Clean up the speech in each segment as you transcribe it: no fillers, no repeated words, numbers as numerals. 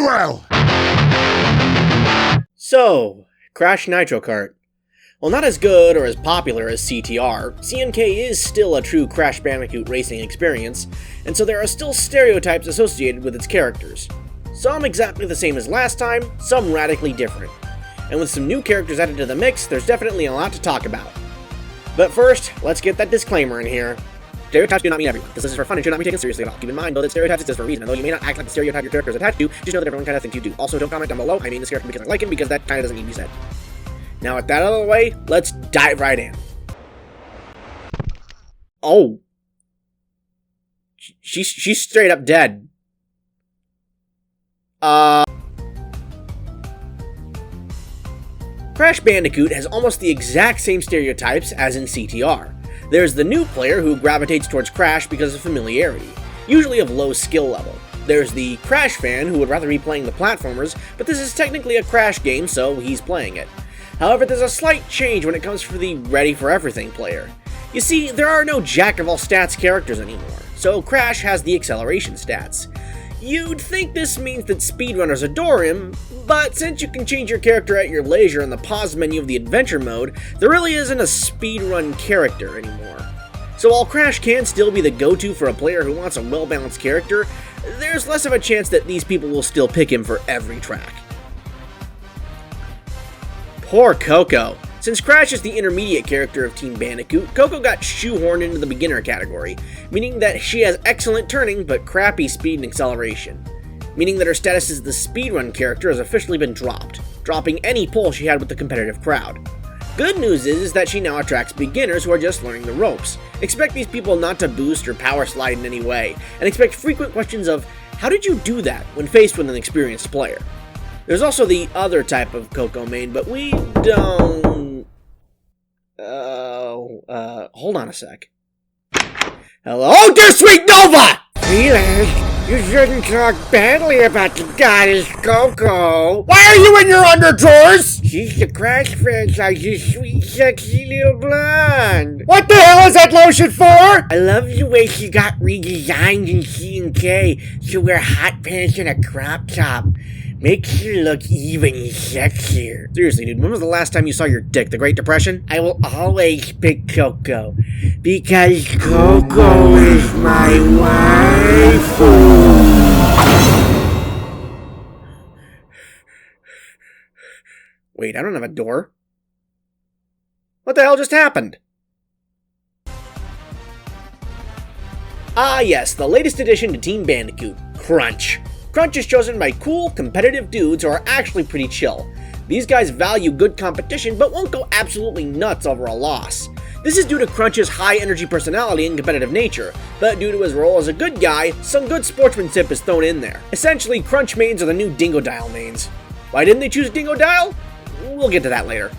will! So, Crash Nitro Kart. While not as good or as popular as CTR, CNK is still a true Crash Bandicoot racing experience, and so there are still stereotypes associated with its characters. Some exactly the same as last time, some radically different. And with some new characters added to the mix, there's definitely a lot to talk about. But first, let's get that disclaimer in here. Stereotypes do not mean everyone. This is for fun and should not be taken seriously at all. Keep in mind, though, that stereotypes exist for a reason, and though you may not act like the stereotype your character is attached to, just know that everyone kind of thinks you do. Also, don't comment down below, I mean this character because I like him, because that kind of doesn't need to be said. Now, with that out of the way, let's dive right in. Oh. She's straight up dead. Crash Bandicoot has almost the exact same stereotypes as in CTR. There's the new player who gravitates towards Crash because of familiarity, usually of low skill level. There's the Crash fan who would rather be playing the platformers, but this is technically a Crash game, so he's playing it. However, there's a slight change when it comes for the ready-for-everything player. You see, there are no jack-of-all-stats characters anymore, so Crash has the acceleration stats. You'd think this means that speedrunners adore him, but since you can change your character at your leisure in the pause menu of the adventure mode, there really isn't a speedrun character anymore. So while Crash can still be the go-to for a player who wants a well-balanced character, there's less of a chance that these people will still pick him for every track. Poor Coco. Since Crash is the intermediate character of Team Bandicoot, Coco got shoehorned into the beginner category, meaning that she has excellent turning but crappy speed and acceleration. Meaning that her status as the speedrun character has officially been dropped, dropping any pull she had with the competitive crowd. Good news is that she now attracts beginners who are just learning the ropes. Expect these people not to boost or power slide in any way, and expect frequent questions of, how did you do that, when faced with an experienced player? There's also the other type of Coco main, but we don't... hold on a sec. Hello? Oh, dear sweet Nova! Felix, you shouldn't talk badly about the goddess Coco. Why are you in your underdrawers? She's the Crash franchise's sweet, sexy little blonde. What the hell is that lotion for? I love the way she got redesigned in CNK to wear hot pants and a crop top. Makes her look even sexier. Seriously, dude, when was the last time you saw your dick? The Great Depression? I will always pick Coco, because Coco is my wife. Wait, I don't have a door. What the hell just happened? Ah yes, the latest addition to Team Bandicoot, Crunch. Crunch is chosen by cool, competitive dudes who are actually pretty chill. These guys value good competition but won't go absolutely nuts over a loss. This is due to Crunch's high-energy personality and competitive nature, but due to his role as a good guy, some good sportsmanship is thrown in there. Essentially, Crunch mains are the new Dingo Dial mains. Why didn't they choose Dingo Dial? We'll get to that later.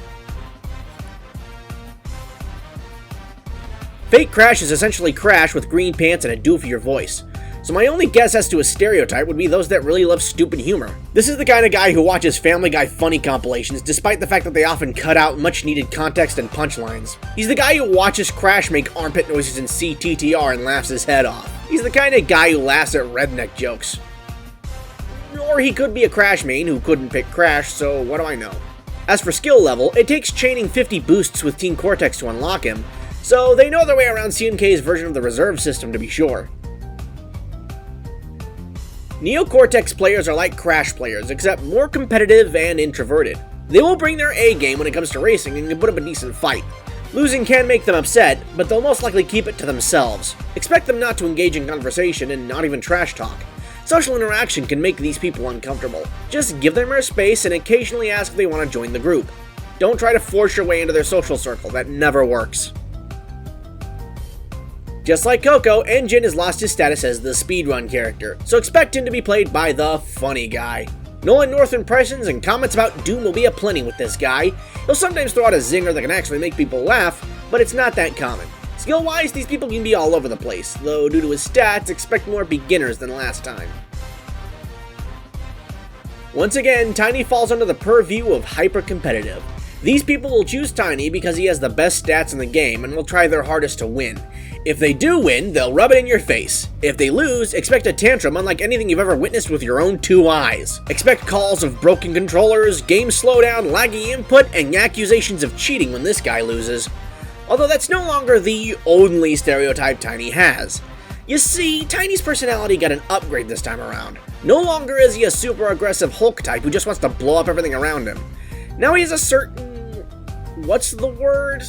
Fake Crash is essentially Crash with green pants and a doofier voice. So my only guess as to a stereotype would be those that really love stupid humor. This is the kind of guy who watches Family Guy funny compilations despite the fact that they often cut out much needed context and punchlines. He's the guy who watches Crash make armpit noises in CTTR and laughs his head off. He's the kind of guy who laughs at redneck jokes. Or he could be a Crash main who couldn't pick Crash, so what do I know? As for skill level, it takes chaining 50 boosts with Team Cortex to unlock him, so they know their way around CNK's version of the reserve system to be sure. Neo Cortex players are like Crash players, except more competitive and introverted. They will bring their A game when it comes to racing and can put up a decent fight. Losing can make them upset, but they'll most likely keep it to themselves. Expect them not to engage in conversation and not even trash talk. Social interaction can make these people uncomfortable. Just give them their space and occasionally ask if they want to join the group. Don't try to force your way into their social circle, that never works. Just like Coco, N has lost his status as the speedrun character, so expect him to be played by the funny guy. Nolan North impressions and comments about Doom will be aplenty with this guy. He'll sometimes throw out a zinger that can actually make people laugh, but it's not that common. Skill-wise, these people can be all over the place, though due to his stats, expect more beginners than last time. Once again, Tiny falls under the purview of hyper-competitive. These people will choose Tiny because he has the best stats in the game and will try their hardest to win. If they do win, they'll rub it in your face. If they lose, expect a tantrum unlike anything you've ever witnessed with your own 2 eyes. Expect calls of broken controllers, game slowdown, laggy input, and accusations of cheating when this guy loses. Although that's no longer the only stereotype Tiny has. You see, Tiny's personality got an upgrade this time around. No longer is he a super aggressive Hulk type who just wants to blow up everything around him. Now he has a certain... what's the word?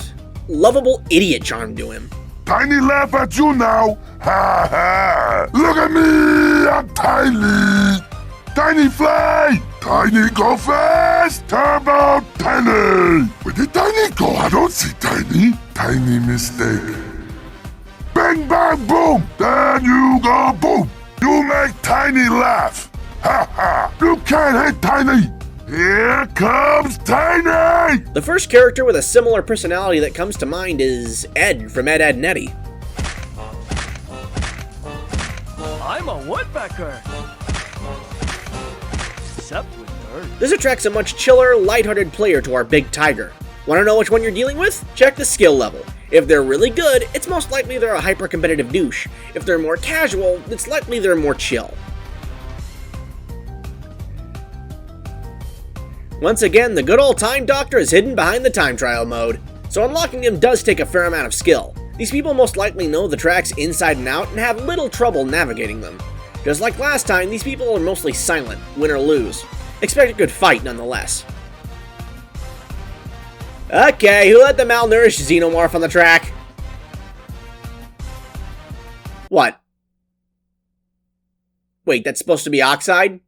Lovable idiot charm to him. Tiny laugh at you now. Ha ha. Look at me. I'm Tiny. Tiny fly. Tiny go fast. Turbo Tiny. Where did Tiny go? I don't see Tiny. Tiny mistake. Bang, bang, boom. Then you go boom. You make Tiny laugh. Ha ha. You can't hit Tiny. Here comes Tiny! The first character with a similar personality that comes to mind is Ed from Ed, Edd n Eddy. I'm a woodpecker. Except with dirt. This attracts a much chiller, lighthearted player to our big tiger. Want to know which one you're dealing with? Check the skill level. If they're really good, it's most likely they're a hyper-competitive douche. If they're more casual, it's likely they're more chill. Once again, the good old Time Doctor is hidden behind the time trial mode, so unlocking him does take a fair amount of skill. These people most likely know the tracks inside and out and have little trouble navigating them. Just like last time, these people are mostly silent, win or lose. Expect a good fight nonetheless. Okay, who let the malnourished xenomorph on the track? What? Wait, that's supposed to be Oxide?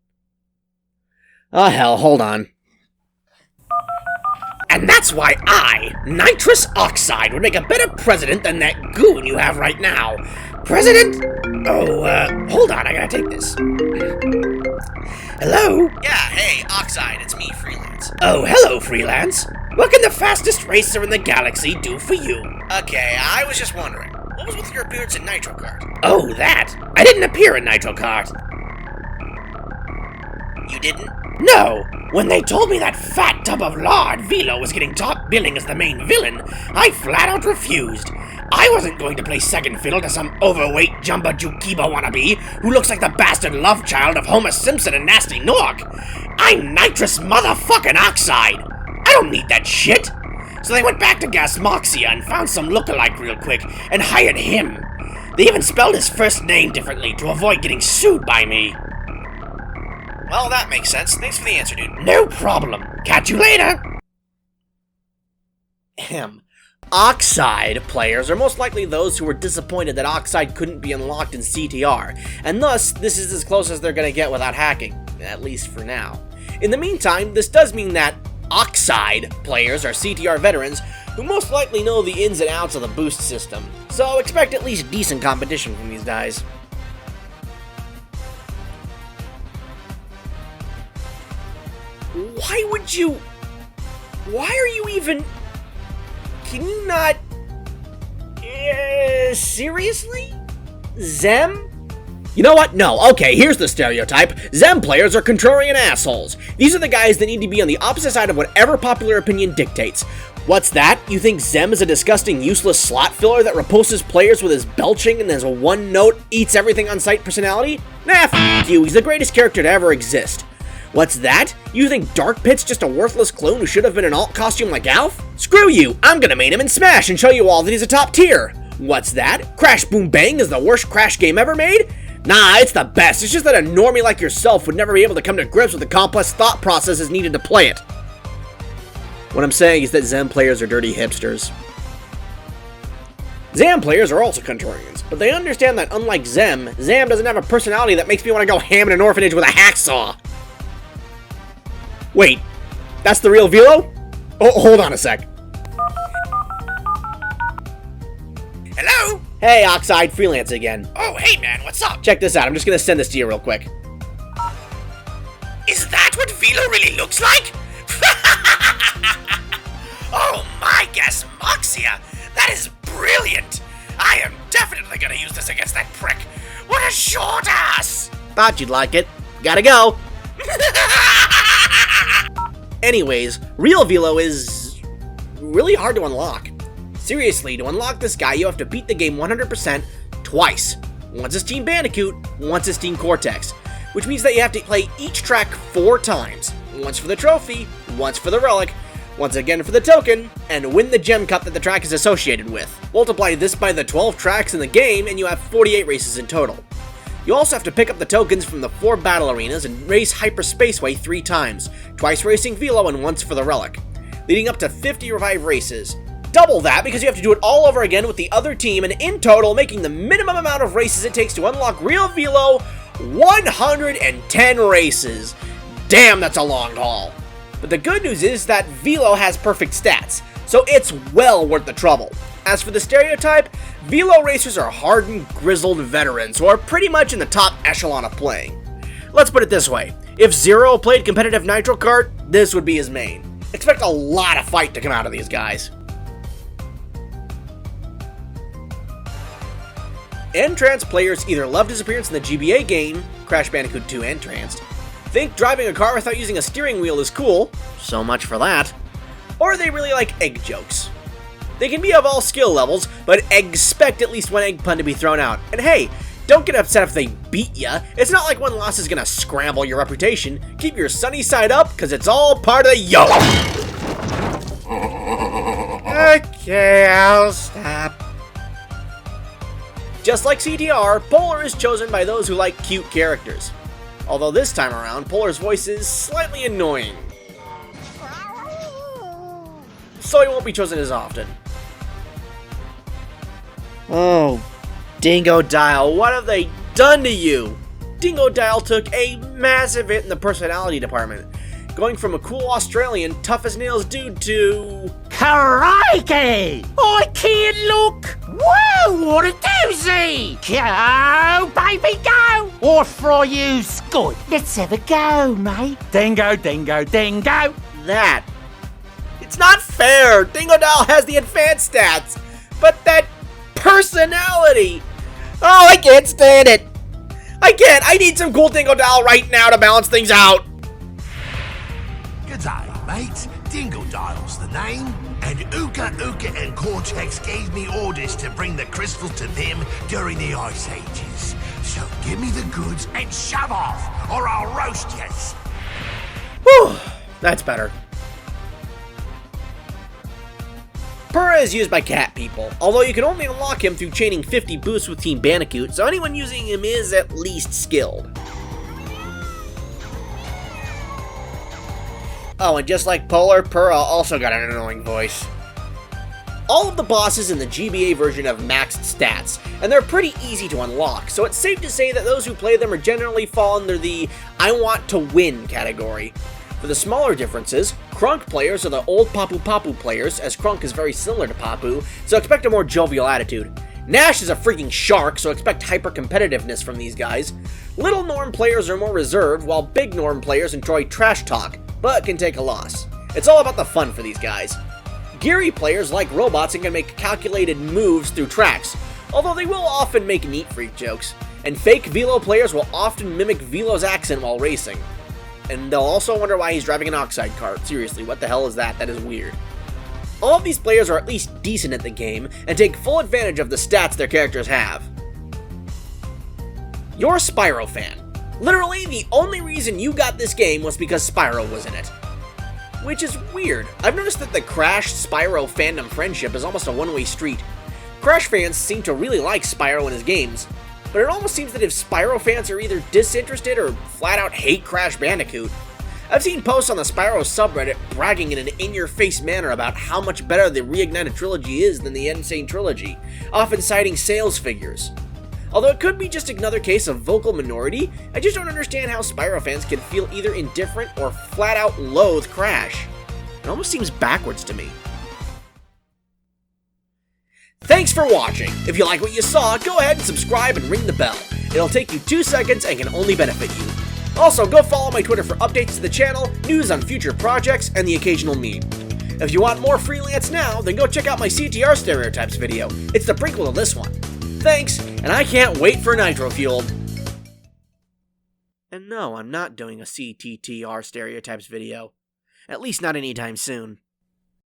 Oh hell, hold on. And that's why I, Nitrous Oxide, would make a better president than that goon you have right now. President? Oh, hold on, I gotta take this. Hello? Yeah, hey, Oxide, it's me, Freelance. Oh, hello, Freelance. What can the fastest racer in the galaxy do for you? Okay, I was just wondering, what was with your appearance in Nitro Kart? Oh, that? I didn't appear in Nitro Kart. You didn't? No! When they told me that fat tub of lard Velo was getting top billing as the main villain, I flat out refused. I wasn't going to play second fiddle to some overweight Jumba Jukiba wannabe who looks like the bastard love child of Homer Simpson and Nasty Nork. I'm Nitrous motherfucking Oxide! I don't need that shit! So they went back to Gasmoxia and found some lookalike real quick and hired him. They even spelled his first name differently to avoid getting sued by me. Well, that makes sense. Thanks for the answer, dude. No problem. Catch you later! Ahem. Oxide players are most likely those who were disappointed that Oxide couldn't be unlocked in CTR, and thus, this is as close as they're gonna get without hacking, at least for now. In the meantime, this does mean that Oxide players are CTR veterans who most likely know the ins and outs of the boost system, so expect at least decent competition from these guys. Why are you even... Can you not... seriously? Zem? You know what? No. Okay, here's the stereotype. Zem players are contrarian assholes. These are the guys that need to be on the opposite side of whatever popular opinion dictates. What's that? You think Zem is a disgusting, useless slot filler that repulses players with his belching and his one-note, eats everything on sight personality? Nah, f*** you. He's the greatest character to ever exist. What's that? You think Dark Pit's just a worthless clone who should have been an alt costume like Alf? Screw you! I'm gonna main him in Smash and show you all that he's a top tier! What's that? Crash Boom Bang is the worst Crash game ever made? Nah, it's the best. It's just that a normie like yourself would never be able to come to grips with the complex thought processes needed to play it. What I'm saying is that Zem players are dirty hipsters. Zam players are also contrarians, but they understand that unlike Zem doesn't have a personality that makes me want to go ham in an orphanage with a hacksaw. Wait, that's the real Velo? Oh, hold on a sec. Hello? Hey, Oxide, Freelance again. Oh, hey man, what's up? Check this out, I'm just gonna send this to you real quick. Is that what Velo really looks like? Oh my Gasmoxia, that is brilliant! I am definitely gonna use this against that prick. What a short ass! Thought you'd like it. Gotta go. Anyways, real Velo is really hard to unlock. Seriously, to unlock this guy, you have to beat the game 100% twice. Once as Team Bandicoot, once as Team Cortex, which means that you have to play each track 4 times. Once for the trophy, once for the relic, once again for the token, and win the gem cup that the track is associated with. Multiply this by the 12 tracks in the game, and you have 48 races in total. You also have to pick up the tokens from the 4 battle arenas and race Hyper Spaceway 3 times, twice racing Velo and once for the relic, leading up to 55 races. Double that because you have to do it all over again with the other team, and in total making the minimum amount of races it takes to unlock real Velo 110 races. Damn, that's a long haul. But the good news is that Velo has perfect stats, so it's well worth the trouble. As for the stereotype, Velo racers are hardened, grizzled veterans who are pretty much in the top echelon of playing. Let's put it this way, if Zero played competitive Nitro Kart, this would be his main. Expect a lot of fight to come out of these guys. Trance players either loved his appearance in the GBA game, Crash Bandicoot 2 and Trance, think driving a car without using a steering wheel is cool, so much for that, or they really like egg jokes. They can be of all skill levels, but expect at least one egg pun to be thrown out. And hey, don't get upset if they beat ya. It's not like one loss is gonna scramble your reputation. Keep your sunny side up, cause it's all part of the yo. Okay, I'll stop. Just like CTR, Polar is chosen by those who like cute characters. Although this time around, Polar's voice is slightly annoying, so he won't be chosen as often. Oh, Dingo Dial, what have they done to you? Dingo Dial took a massive hit in the personality department, going from a cool Australian, tough-as-nails dude to... Crikey! I can't look! Whoa, what a doozy! Go, baby, go! Or for you, Scud. Let's have a go, mate. Dingo, dingo, dingo. That. It's not fair! Dingo Dial has the advanced stats, but that personality! Oh, I can't stand it! I can't! I need some cool Dingo Dial right now to balance things out! G'day, mate. Dingo Dial's the name, and Uka Uka and Cortex gave me orders to bring the crystals to them during the Ice Ages. So give me the goods and shove off, or I'll roast yous. Whew, that's better. Purah is used by cat people, although you can only unlock him through chaining 50 boosts with Team Bandicoot, so anyone using him is at least skilled. Oh, and just like Polar, Purah also got an annoying voice. All of the bosses in the GBA version have maxed stats, and they're pretty easy to unlock, so it's safe to say that those who play them are generally fall under the I want to win category. For the smaller differences, Krunk players are the old Papu Papu players, as Krunk is very similar to Papu, so expect a more jovial attitude. Nash is a freaking shark, so expect hyper-competitiveness from these guys. Little Norm players are more reserved, while Big Norm players enjoy trash talk, but can take a loss. It's all about the fun for these guys. Geary players like robots and can make calculated moves through tracks, although they will often make neat freak jokes. And fake Velo players will often mimic Velo's accent while racing. And they'll also wonder why he's driving an Oxide cart. Seriously, what the hell is that? That is weird. All of these players are at least decent at the game, and take full advantage of the stats their characters have. You're a Spyro fan. Literally, the only reason you got this game was because Spyro was in it. Which is weird. I've noticed that the Crash Spyro fandom friendship is almost a one-way street. Crash fans seem to really like Spyro in his games, but it almost seems that if Spyro fans are either disinterested or flat out hate Crash Bandicoot. I've seen posts on the Spyro subreddit bragging in an in-your-face manner about how much better the Reignited Trilogy is than the Insane Trilogy, often citing sales figures. Although it could be just another case of vocal minority, I just don't understand how Spyro fans can feel either indifferent or flat out loathe Crash. It almost seems backwards to me. Thanks for watching! If you like what you saw, go ahead and subscribe and ring the bell. It'll take you 2 seconds and can only benefit you. Also, go follow my Twitter for updates to the channel, news on future projects, and the occasional meme. If you want more freelance now, then go check out my CTR Stereotypes video. It's the prequel to this one. Thanks, and I can't wait for Nitro Fueled. And no, I'm not doing a CTTR Stereotypes video. At least not anytime soon.